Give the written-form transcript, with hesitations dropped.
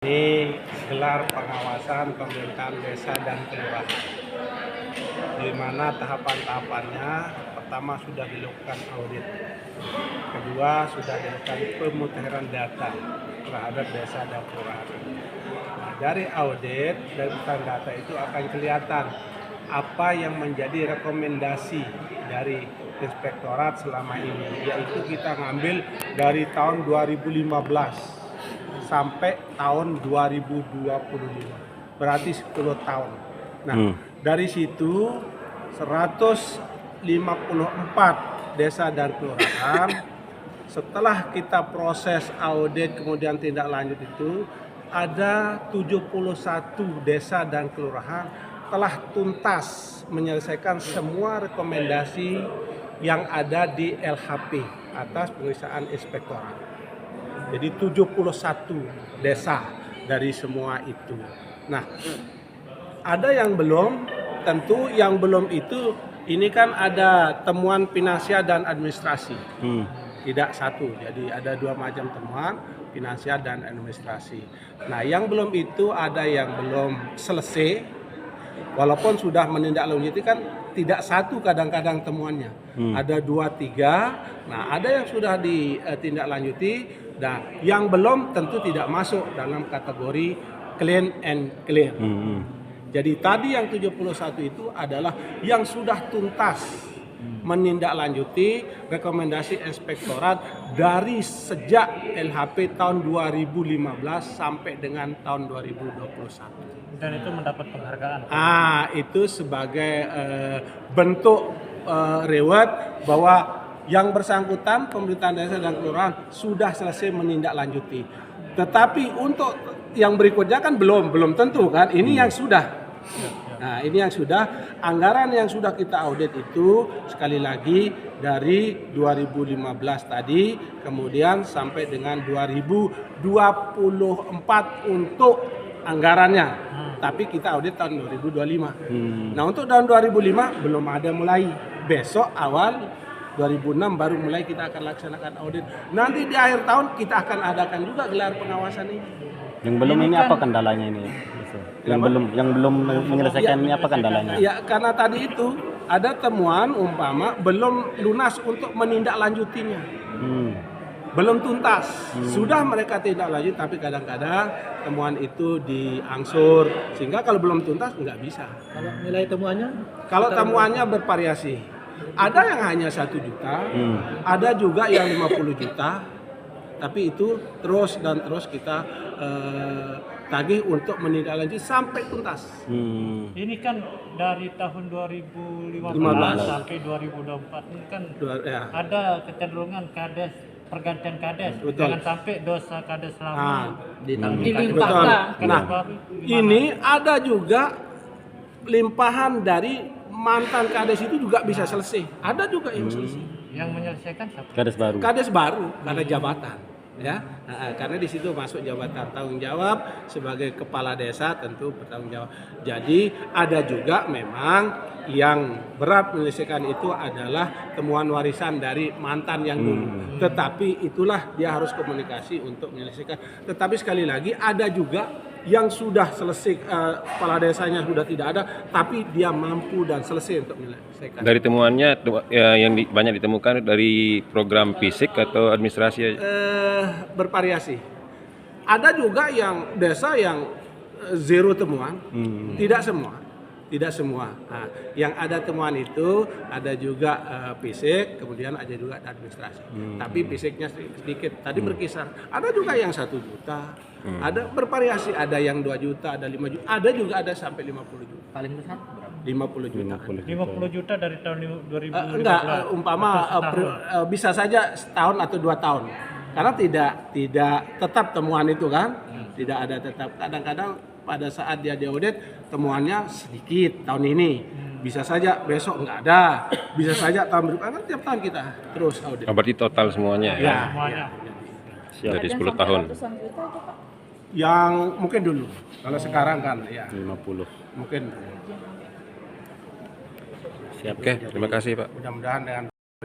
Ini gelar pengawasan pemerintahan desa dan kelurahan, di mana tahapan-tahapannya pertama sudah dilakukan audit, kedua sudah dilakukan pemutahiran data terhadap desa dan kelurahan. Nah, dari audit dan pemutahiran data itu akan kelihatan apa yang menjadi rekomendasi dari inspektorat selama ini, yaitu kita ngambil dari tahun 2015 sampai tahun 2025, berarti 10 tahun. Nah, dari situ 154 desa dan kelurahan, setelah kita proses audit kemudian tindak lanjut itu, ada 71 desa dan kelurahan telah tuntas menyelesaikan semua rekomendasi yang ada di LHP atas pemeriksaan inspektorat. Jadi 71 desa dari semua itu. Nah, ada yang belum, tentu yang belum itu, ini kan ada temuan finansial dan administrasi. Tidak satu, jadi ada dua macam temuan, finansial dan administrasi. Nah, yang belum itu ada yang belum selesai, walaupun sudah menindaklanjuti kan tidak satu kadang-kadang temuannya. Ada 2, 3, nah ada yang sudah ditindaklanjuti. Dan yang belum tentu tidak masuk dalam kategori clean and clear. Jadi tadi yang 71 itu adalah yang sudah tuntas menindaklanjuti rekomendasi inspektorat dari sejak LHP tahun 2015 sampai dengan tahun 2021. Dan itu mendapat penghargaan. Itu sebagai bentuk reward bahwa yang bersangkutan pemerintahan desa dan kelurahan sudah selesai menindaklanjuti. Tetapi untuk yang berikutnya kan belum tentu kan. Ini yang sudah. Nah, ini yang sudah, anggaran yang sudah kita audit itu sekali lagi dari 2015 tadi kemudian sampai dengan 2024 untuk anggarannya. Tapi kita audit tahun 2025. Nah, untuk tahun 2005 belum ada mulai. Besok awal 2006 baru mulai kita akan laksanakan audit. Nanti di akhir tahun kita akan adakan juga gelar pengawasan ini. Yang belum ini apa kendalanya ini? Yang belum menyelesaikan ini apa kendalanya? Ya, karena tadi itu ada temuan umpama belum lunas untuk menindaklanjutinya. Belum tuntas. Sudah mereka tindak lanjut tapi kadang-kadang temuan itu diangsur sehingga kalau belum tuntas nggak bisa. Kalau nilai temuannya? Kalau temuannya bervariasi. Ada yang hanya 1 juta, ada juga yang 50 juta, tapi itu terus kita tagih untuk menindaklanjuti sampai tuntas. Ini kan dari tahun 2015 sampai 2024 ini kan ada kecenderungan kades, pergantian kades. Betul. Jangan sampai dosa kades lama dilimpahkan. Nah, ini ada juga limpahan dari mantan kades itu juga bisa selesai. Ada juga yang selesai. Yang menyelesaikan siapa? Kades baru karena jabatan, ya. Karena di situ masuk jabatan tanggung jawab sebagai kepala desa tentu bertanggung jawab. Jadi ada juga memang yang berat menyelesaikan itu adalah temuan warisan dari mantan yang dulu. Tetapi itulah dia harus komunikasi untuk menyelesaikan. Tetapi sekali lagi ada juga yang sudah selesai, kepala desanya sudah tidak ada, tapi dia mampu dan selesai untuk menyelesaikan. Dari temuannya yang banyak ditemukan dari program fisik atau administrasi? Bervariasi. Ada juga yang desa yang zero temuan, tidak semua. Nah, yang ada temuan itu ada juga fisik, kemudian ada juga administrasi. Tapi fisiknya sedikit. Tadi berkisar. Ada juga yang 1 juta. Ada bervariasi. Ada yang 2 juta, ada 5 juta. Ada juga ada sampai 50 juta. Paling besar berapa? 50 juta. 50 juta dari tahun 2015. Enggak, umpama bisa saja setahun atau 2 tahun. Karena tidak tetap temuan itu kan. Tidak ada tetap. Kadang-kadang pada saat dia diaudit temuannya sedikit tahun ini, bisa saja besok nggak ada, bisa saja tahun berikutnya. Tiap tahun kita terus audit. Berarti total semuanya ya? Semuanya. Dari 10 tahun. Yang mungkin dulu, kalau sekarang kan ya 50. mungkin. Oke, terima kasih Pak. Mudah-mudahan dengan